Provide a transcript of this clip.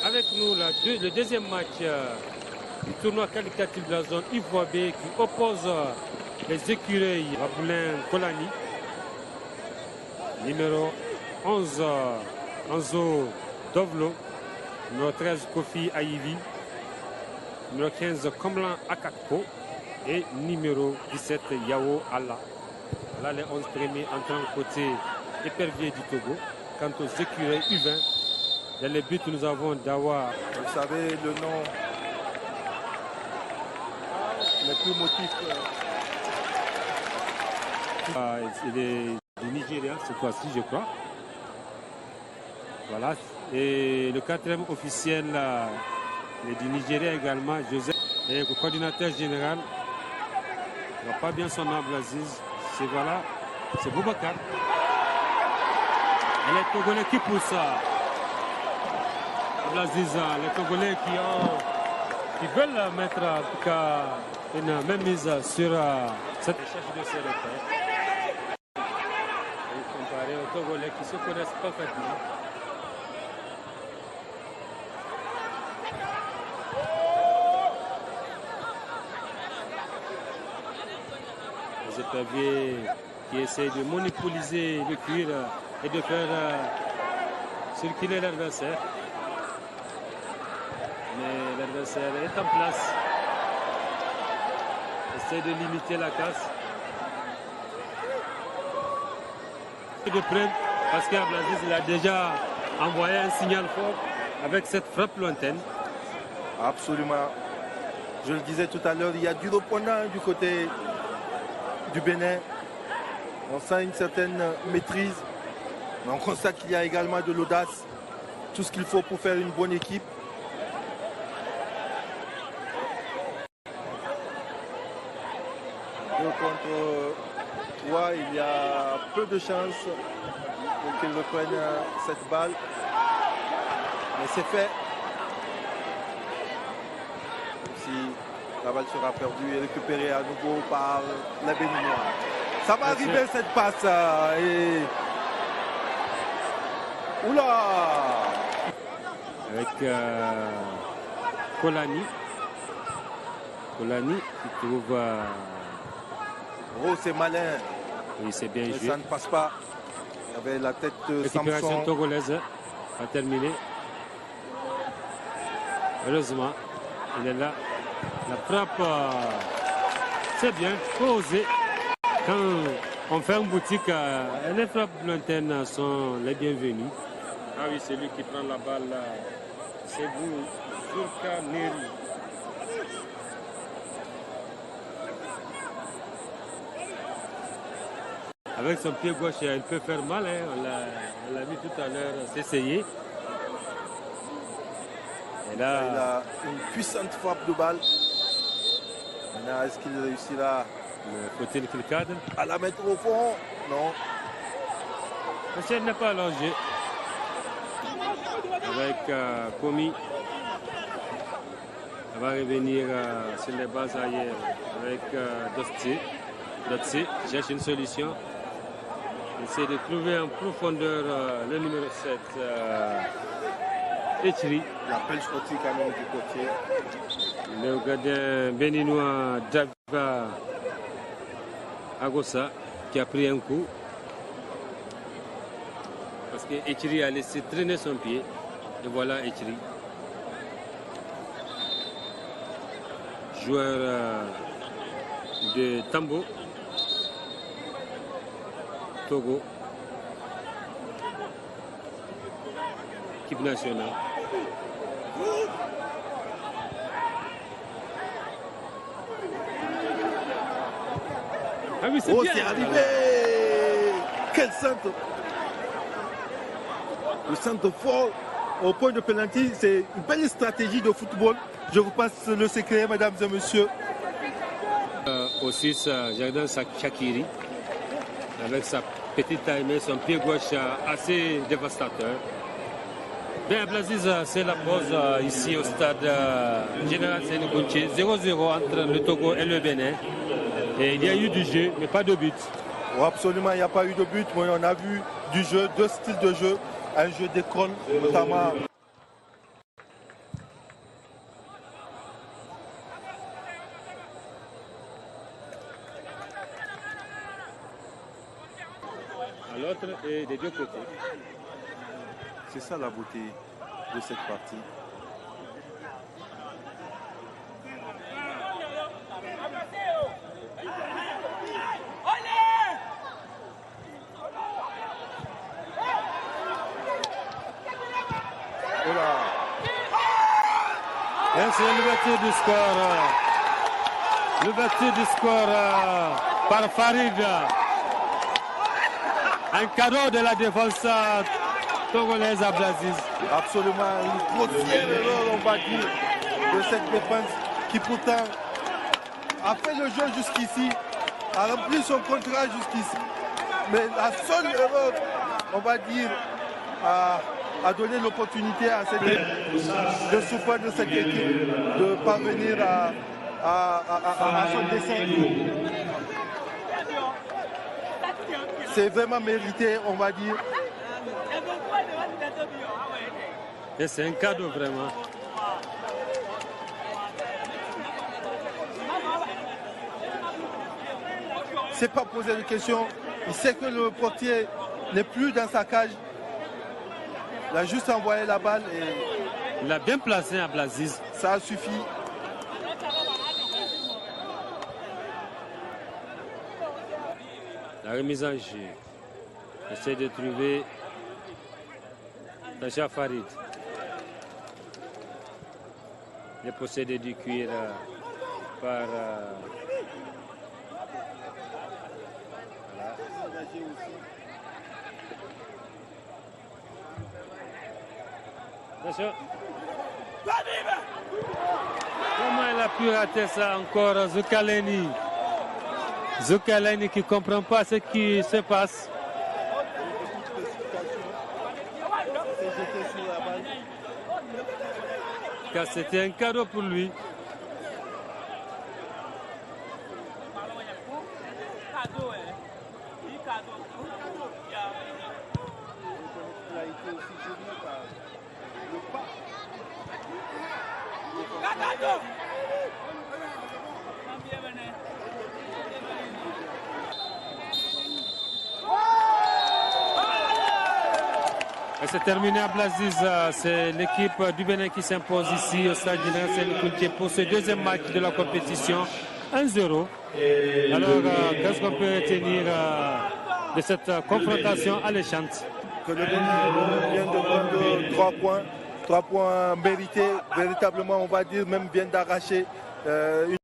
avec nous le deuxième match du tournoi qualificatif de la zone Ivoire B qui oppose les écureuils Raboulin Kolani, numéro 11 Anzo Dovlo, numéro 13 Kofi Ayivi, numéro 15 Komlan Akakpo et numéro 17 Yao Allah. Là, les 11 premiers entrant côté épervier du Togo. Quant aux écureuils U20, dans les buts, nous avons Dawa. Vous savez, le nom n'est plus motif. Il est du Nigeria, cette fois-ci, je crois. Voilà. Et le quatrième officiel, il est du Nigeria également, Joseph. Et le coordinateur général, je ne vois pas bien son nom, Blaziz. C'est voilà, c'est Boubacar. Et les Togolais qui poussent. Blaziz, les Togolais qui veulent mettre en tout cas une même mise sur cette recherche de ces repères. Et comparé aux Togolais qui se connaissent parfaitement. Les éperviers qui essayent de monopoliser le cuir et de faire circuler l'adversaire. Mais l'adversaire est en place. Essaie de limiter la casse. De près, parce qu'Ablaziz il a déjà envoyé un signal fort avec cette frappe lointaine. Absolument. Je le disais tout à l'heure, il y a du répondant du côté du Bénin. On sent une certaine maîtrise. Mais on constate qu'il y a également de l'audace. Tout ce qu'il faut pour faire une bonne équipe. Contre 3, il y a peu de chances pour qu'ils reprennent cette balle. Mais c'est fait. Si la balle sera perdue et récupérée à nouveau par la Béninois. Ça va arriver cette passe. Et... Oula! Avec Kolani. Kolani qui trouve... Oh, c'est malin. Oui, c'est bien joué. Ça ne passe pas. Il y avait la tête de récupération Samson. togolaise a terminé. Heureusement, il est là. La frappe, c'est bien, posé. Quand on fait une boutique, les frappes lointaines sont les bienvenues. Ah oui, c'est lui qui prend la balle. C'est vous, Zulka Neri. Avec son pied gauche, il peut faire mal. Hein. On l'a vu tout à l'heure s'essayer. Et là, il a une puissante frappe de balle. Maintenant, est-ce qu'il réussira faut-il qu'il cadre à la mettre au fond? Non. Le ciel n'est pas allongé. Avec Komi. On va revenir sur les bases ailleurs avec Dotsi qui cherche une solution. Essaie de trouver en profondeur le numéro 7, Echri. La pêche sportive quand même du côté. Le gardien béninois Dava Agossa qui a pris un coup. Parce que Echri a laissé traîner son pied. Et voilà Echri. Joueur de Tambo. Togo, équipe nationale. Ah oui, c'est bien. C'est arrivé. Quel centre. Le centre fort au point de pénalty, c'est une belle stratégie de football. Je vous passe le secret, mesdames et messieurs. Aussi, Jardin Shakiri, avec sa petite taille, mais son pied gauche assez dévastateur. Bien, Blaziz, c'est la pause ici au stade Général Sénégounché. 0-0 entre le Togo et le Bénin. Et il y a eu du jeu, mais pas de but. Oh, absolument, il n'y a pas eu de but, mais on a vu du jeu, deux styles de jeu. Un jeu d'école, notamment l'autre et des deux côtés. C'est ça la beauté de cette partie. Et c'est l'ouverture du score. L'ouverture du score par Farid. Un cadeau de la défense togolaise à Blaziz. Absolument une grossière erreur, on va dire, de cette défense qui pourtant a fait le jeu jusqu'ici, a rempli son contrat jusqu'ici. Mais la seule erreur, on va dire, a donné l'opportunité à cette équipe de souffrir de cette équipe, de parvenir à son dessein. C'est vraiment mérité, on va dire. Et c'est un cadeau vraiment. C'est pas poser de questions. Il sait que le portier n'est plus dans sa cage. Il a juste envoyé la balle et il a bien placé à Blaziz. Ça a suffi. La remise en jeu. Essaie de trouver Tacha Farid. Il est possédé du cuir par... Attention. Comment il a pu rater ça encore, Zukaleni? Zukaleni qui ne comprend pas ce qui se passe. Car c'était un cadeau pour lui. Et c'est terminé à Blaziz. C'est l'équipe du Bénin qui s'impose ici au stade Général Séné-Kountché pour ce deuxième match de la compétition. 1-0. Alors, qu'est-ce qu'on peut retenir de cette confrontation alléchante? Que le Bénin vient de prendre 3 points mérités, véritablement, on va dire, même vient d'arracher une